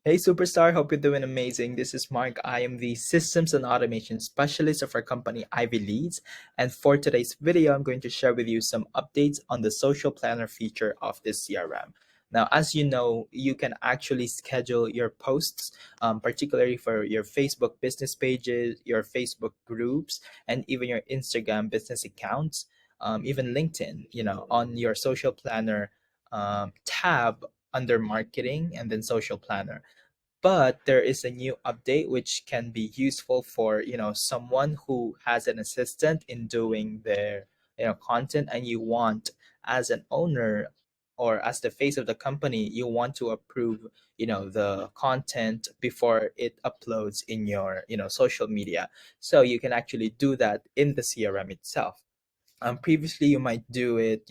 Hey, superstar. Hope you're doing amazing. This is Mark. I am the Systems and Automation Specialist of our company, Ivy Leads. And for today's video, I'm going to share with you some updates on the social planner feature of this CRM. Now, as you know, you can actually schedule your posts, particularly for your Facebook business pages, your Facebook groups, and even your Instagram business accounts, even LinkedIn, on your social planner tab under marketing and then social planner. But there is a new update which can be useful for someone who has an assistant in doing their content, and you want, as an owner or as the face of the company, you want to approve the content before it uploads in your social media. So you can actually do that in the CRM itself. Previously you might do it,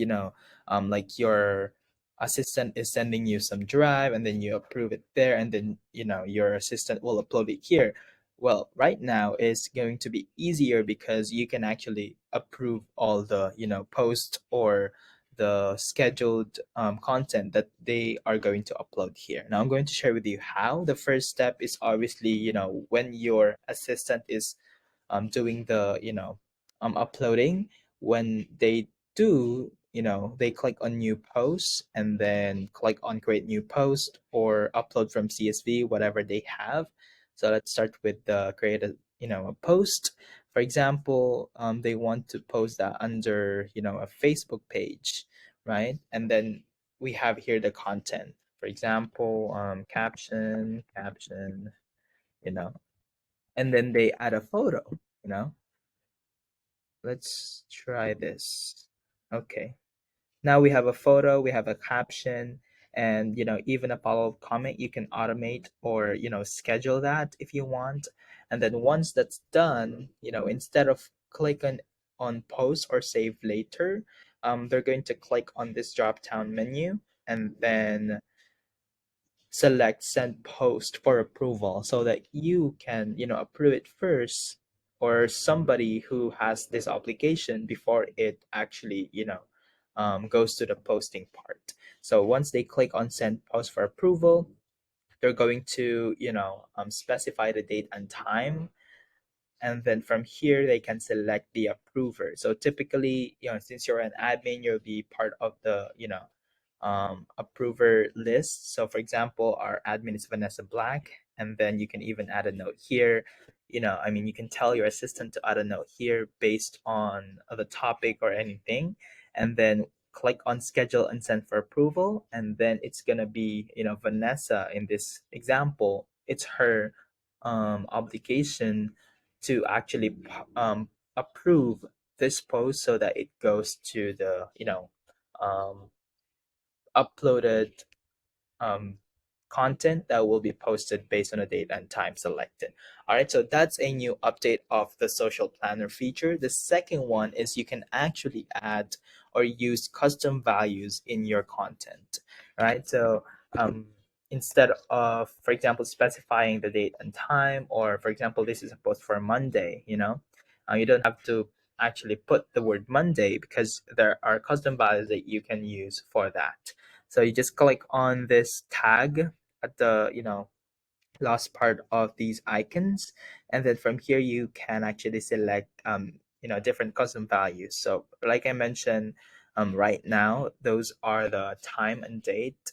like your assistant is sending you some drive and then you approve it there, and then your assistant will upload it here. Well, right now is going to be easier because you can actually approve all the post or the scheduled content that they are going to upload here. Now I'm going to share with you how. The first step is obviously, when your assistant is doing the uploading, when they do, they click on new post and then click on create new post or upload from CSV, whatever they have. So let's start with the create a post. For example, they want to post that under a Facebook page, right? And then we have here the content. For example, caption, you know and then they add a photo. you know let's try this. Okay, now we have a photo, we have a caption, and even a follow-up comment. You can automate or schedule that if you want. And then once that's done, instead of clicking on post or save later, they're going to click on this drop down menu and then select send post for approval, so that you can approve it first, or somebody who has this obligation before it actually goes to the posting part. So once they click on send post for approval, they're going to specify the date and time, and then from here they can select the approver. So typically, since you're an admin, you'll be part of the approver list. So for example, our admin is Vanessa Black, and then you can even add a note here. You can tell your assistant to add a note here based on the topic or anything, and then click on schedule and send for approval. And then it's gonna be Vanessa. In this example, it's her obligation to actually approve this post so that it goes to the um, uploaded um, content that will be posted based on the date and time selected. All right, so that's a new update of the social planner feature. The second one is you can actually add or use custom values in your content. All right, so instead of, for example, specifying the date and time, or for example, this is a post for Monday, you don't have to actually put the word Monday, because there are custom values that you can use for that. So you just click on this tag at the last part of these icons, and then from here you can actually select different custom values. So like I mentioned, right now those are the time and date.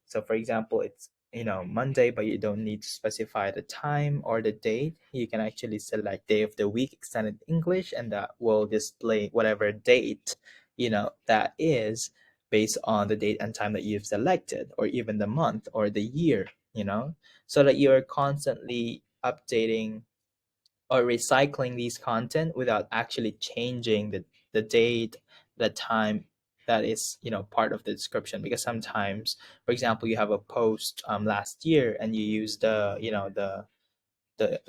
So for example, it's Monday, but you don't need to specify the time or the date. You can actually select day of the week extended English, and that will display whatever date that is, based on the date and time that you've selected, or even the month or the year, so that you're constantly updating or recycling these content without actually changing the date, the time that is part of the description. Because sometimes, for example, you have a post last year and you use the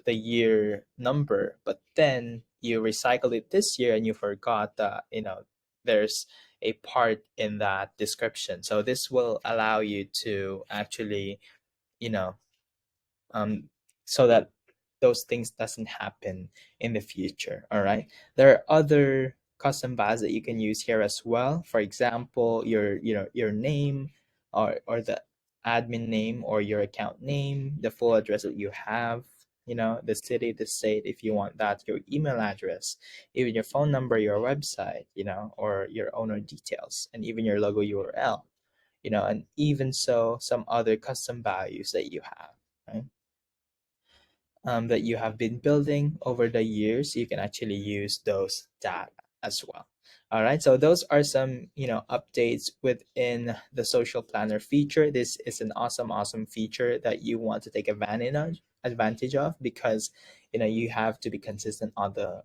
year number, but then you recycle it this year and you forgot that there's a part in that description. So this will allow you to actually you know um, so that those things doesn't happen in the future. All right, there are other custom values that you can use here as well. For example, your name, or the admin name or your account name, the full address that you have, the city, the state, if you want that, your email address, even your phone number, your website, or your owner details, and even your logo URL, and even so some other custom values that you have, right? That you have been building over the years, you can actually use those data as well. All right, so those are some updates within the social planner feature. This is an awesome feature that you want to take advantage of because you have to be consistent on the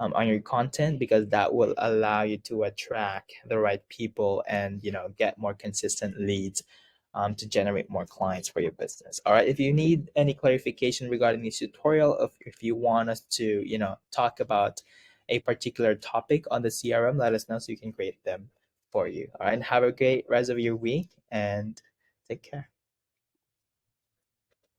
on your content, because that will allow you to attract the right people and get more consistent leads, to generate more clients for your business. All right, if you need any clarification regarding this tutorial, if you want us to talk about a particular topic on the CRM, let us know so we can create them for you. All right, and have a great rest of your week and take care.